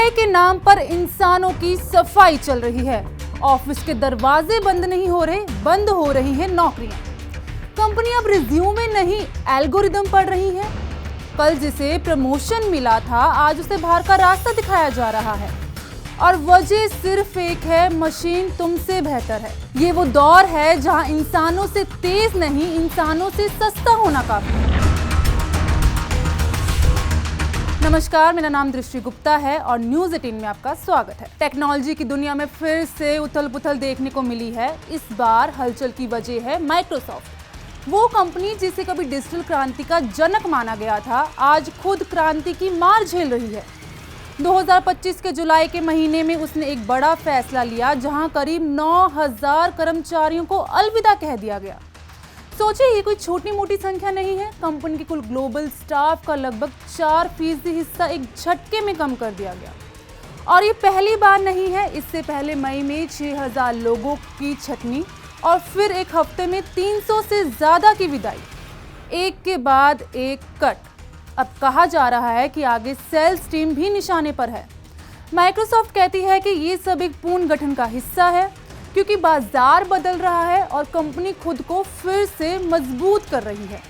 AI के नाम पर इंसानों की सफाई चल रही है। ऑफिस के दरवाजे बंद नहीं हो रहे, बंद हो रही हैं नौकरियां। कंपनी अब रिज्यूमे नहीं एल्गोरिदम पढ़ रही है। कल जिसे प्रमोशन मिला था, आज उसे बाहर का रास्ता दिखाया जा रहा है और वजह सिर्फ एक है, मशीन तुमसे बेहतर है। ये वो दौर है जहां इंसानों से तेज नहीं, इंसानों से सस्ता होना काफी है। नमस्कार, मेरा नाम दृष्टि गुप्ता है और न्यूज़ 18 में आपका स्वागत है। टेक्नोलॉजी की दुनिया में फिर से उथल-पुथल देखने को मिली है। इस बार हलचल की वजह है माइक्रोसॉफ्ट। वो कंपनी जिसे कभी डिजिटल क्रांति का जनक माना गया था, आज खुद क्रांति की मार झेल रही है। 2025 के जुलाई के महीने में उसने एक बड़ा फैसला लिया, जहां करीब 9000 कर्मचारियों को अलविदा कह दिया गया। सोचिए, ये कोई छोटी मोटी संख्या नहीं है। कंपनी के कुल ग्लोबल स्टाफ का लगभग 4% हिस्सा एक झटके में कम कर दिया गया। और ये पहली बार नहीं है। इससे पहले मई में 6000 लोगों की छटनी और फिर एक हफ्ते में 300 से ज्यादा की विदाई। एक के बाद एक कट। अब कहा जा रहा है कि आगे सेल्स टीम भी निशाने पर है। माइक्रोसॉफ्ट कहती है कि ये सब एक पूर्ण गठन का हिस्सा है, क्योंकि बाजार बदल रहा है और कंपनी खुद को फिर से मजबूत कर रही है।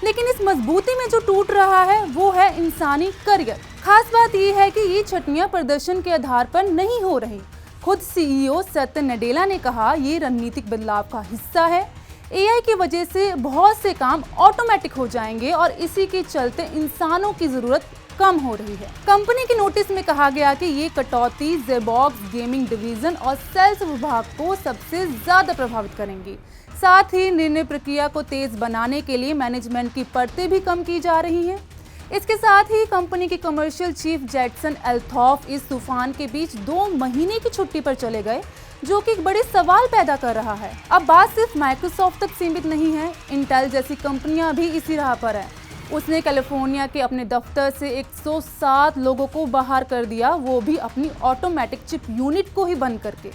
लेकिन इस मजबूती में जो टूट रहा है वो है इंसानी करियर। खास बात ये है कि ये छटनियां प्रदर्शन के आधार पर नहीं हो रही। खुद सीईओ सत्य नडेला ने कहा, ये रणनीतिक बदलाव का हिस्सा है। एआई की वजह से बहुत से काम ऑटोमेटिक हो जाएंगे और इसी के चलते इंसानों की जरूरत कम हो रही है। कंपनी के नोटिस में कहा गया कि ये कटौती जेबॉक्स गेमिंग डिवीजन और सेल्स विभाग को सबसे ज्यादा प्रभावित करेंगी। साथ ही निर्णय प्रक्रिया को तेज बनाने के लिए मैनेजमेंट की परतें भी कम की जा रही हैं। इसके साथ ही कंपनी के कमर्शियल चीफ जेटसन एल्थॉफ इस तूफान के बीच 2 महीने की छुट्टी पर चले गए, जो कि एक बड़े सवाल पैदा कर रहा है। अब बात सिर्फ माइक्रोसॉफ्ट तक सीमित नहीं है। इंटेल जैसी कंपनियां भी इसी राह पर हैं। उसने कैलिफोर्निया के अपने दफ्तर से 107 लोगों को बाहर कर दिया, वो भी अपनी ऑटोमेटिक चिप यूनिट को ही बंद करके।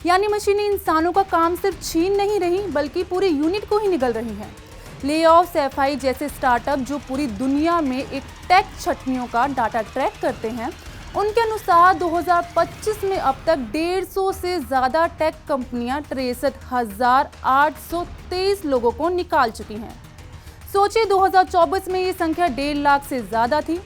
यानी मशीनें इंसानों का काम सिर्फ छीन नहीं रही, बल्कि पूरी यूनिट को ही निगल रही हैं। ले ऑफ सैफाई जैसे स्टार्टअप जो पूरी दुनिया में एक टेक छटनियों का डाटा ट्रैक करते हैं, उनके अनुसार 2025 में अब तक 150 से ज़्यादा टेक कंपनियां 63,823 लोगों को निकाल चुकी हैं। सोचिए, 2024 में ये संख्या 1.5 लाख से ज़्यादा थी।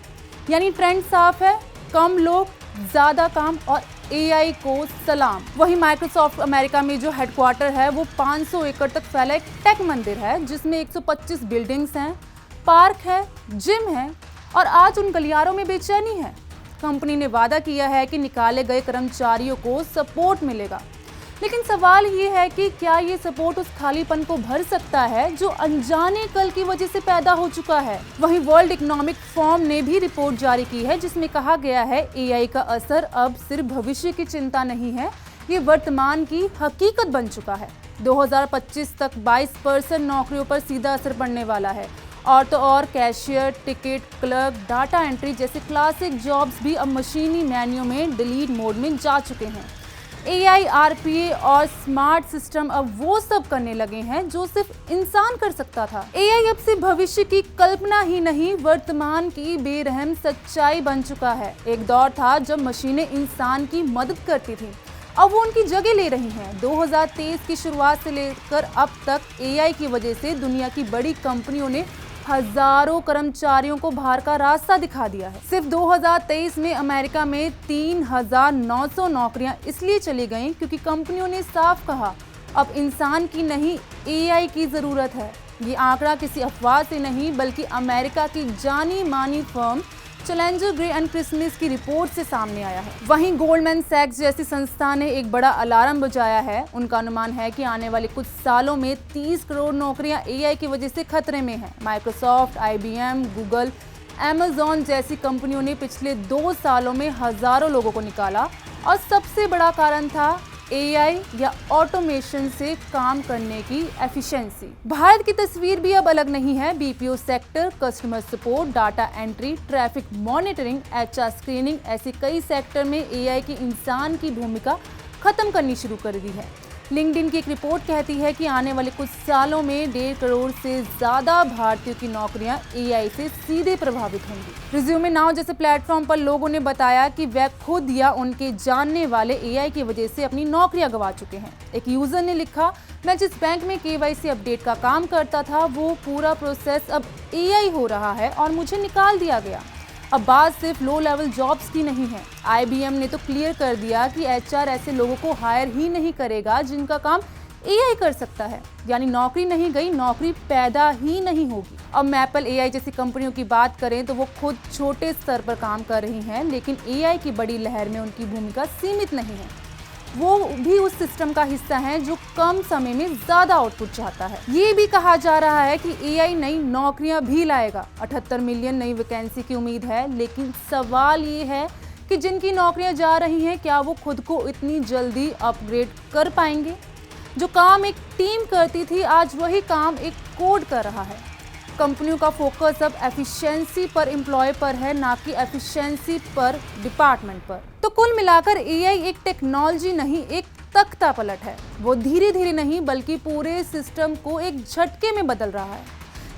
यानी ट्रेंड साफ है, कम लोग ज़्यादा काम और एआई को सलाम। वहीं माइक्रोसॉफ्ट अमेरिका में जो हेडक्वार्टर है वो 500 एकड़ तक फैला एक टेक मंदिर है, जिसमें 125 बिल्डिंग्स हैं, पार्क है, जिम है और आज उन गलियारों में बेचैनी है। कंपनी ने वादा किया है कि निकाले गए कर्मचारियों को सपोर्ट मिलेगा, लेकिन सवाल ये है कि क्या ये सपोर्ट उस खालीपन को भर सकता है जो अनजाने कल की वजह से पैदा हो चुका है। वहीं वर्ल्ड इकोनॉमिक फोरम ने भी रिपोर्ट जारी की है, जिसमें कहा गया है एआई का असर अब सिर्फ भविष्य की चिंता नहीं है, ये वर्तमान की हकीकत बन चुका है। 2025 तक 22% नौकरियों पर सीधा असर पड़ने वाला है। और तो और cashier, ticket clerk, data entry जैसे क्लासिक जॉब्स भी अब मशीनी मेन्यू में डिलीट मोड में जा चुके हैं। एआई, आरपीए और स्मार्ट सिस्टम अब वो सब करने लगे हैं जो सिर्फ इंसान कर सकता था। एआई अब सिर्फ भविष्य की कल्पना ही नहीं, वर्तमान की बेरहम सच्चाई बन चुका है। एक दौर था जब मशीनें इंसान की मदद करती थीं, अब वो उनकी जगह ले रही हैं। 2023 की शुरुआत से लेकर अब तक एआई की वजह से दुनिया की बड़ी कंपनियों ने हजारों कर्मचारियों को बाहर का रास्ता दिखा दिया है। सिर्फ 2023 में अमेरिका में 3900 नौकरियां इसलिए चली गईं क्योंकि कंपनियों ने साफ कहा, अब इंसान की नहीं एआई की जरूरत है। ये आंकड़ा किसी अफवाह से नहीं, बल्कि अमेरिका की जानी मानी firm challenger grey and Christmas की रिपोर्ट से सामने आया है। वहीं गोल्डमैन सैक्स जैसी संस्था ने एक बड़ा अलार्म बजाया है। उनका अनुमान है कि आने वाले कुछ सालों में 30 करोड़ नौकरियां एआई की वजह से खतरे में हैं। माइक्रोसॉफ्ट, आईबीएम, गूगल, अमेज़न जैसी कंपनियों ने पिछले 2 सालों में हजारों लोगों को निकाला और सबसे बड़ा कारण था एआई या ऑटोमेशन से काम करने की एफिशिएंसी। भारत की तस्वीर भी अब अलग नहीं है। BPO sector, customer support, data entry, traffic monitoring, HR screening, ऐसे कई सेक्टर में एआई की इंसान की भूमिका खत्म करनी शुरू कर दी है। लिंक्डइन की एक रिपोर्ट कहती है कि आने वाले कुछ सालों में 1.5 करोड़ से ज़्यादा भारतीयों की नौकरियां एआई से सीधे प्रभावित होंगी। रिज्यूमे नाउ जैसे प्लेटफॉर्म पर लोगों ने बताया कि वे खुद या उनके जानने वाले एआई की वजह से अपनी नौकरियां गंवा चुके हैं। एक यूजर ने लिखा, मैं जिस बैंक में केवाईसी अपडेट का काम करता था वो पूरा प्रोसेस अब एआई हो रहा है और मुझे निकाल दिया गया। अब बात सिर्फ लो लेवल जॉब्स की नहीं है। IBM ने तो क्लियर कर दिया कि HR ऐसे लोगों को हायर ही नहीं करेगा जिनका काम एआई कर सकता है। यानी नौकरी नहीं गई, नौकरी पैदा ही नहीं होगी। अब मैपल एआई जैसी कंपनियों की बात करें तो वो खुद छोटे स्तर पर काम कर रही हैं, लेकिन एआई की बड़ी लहर में उनकी भूमिका सीमित नहीं है। वो भी उस सिस्टम का हिस्सा है जो कम समय में ज्यादा आउटपुट चाहता है। ये भी कहा जा रहा है कि एआई नई नौकरियां भी लाएगा। 78 मिलियन नई वैकेंसी की उम्मीद है, लेकिन सवाल ये है कि जिनकी नौकरियां जा रही हैं क्या वो खुद को इतनी जल्दी अपग्रेड कर पाएंगे? जो काम एक टीम करती थी आज वही काम एक कोड कर रहा है। कंपनियों का फोकस अब एफिशिएंसी पर एम्प्लॉय पर है, ना कि एफिशिएंसी पर डिपार्टमेंट पर। तो कुल मिलाकर एआई एक टेक्नोलॉजी नहीं, एक तख्ता पलट है। वो धीरे धीरे नहीं बल्कि पूरे सिस्टम को एक झटके में बदल रहा है।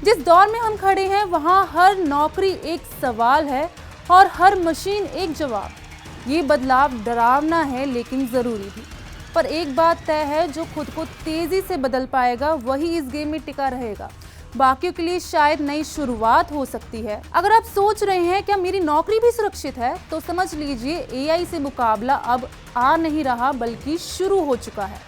जिस दौर में हम खड़े हैं वहाँ हर नौकरी एक सवाल है और हर मशीन एक जवाब। ये बदलाव डरावना है लेकिन ज़रूरी भी। पर एक बात तय है, जो खुद को तेज़ी से बदल पाएगा वही इस गेम में टिका रहेगा। बाकियों के लिए शायद नई शुरुआत हो सकती है। अगर आप सोच रहे हैं क्या मेरी नौकरी भी सुरक्षित है, तो समझ लीजिए एआई से मुकाबला अब आ नहीं रहा बल्कि शुरू हो चुका है।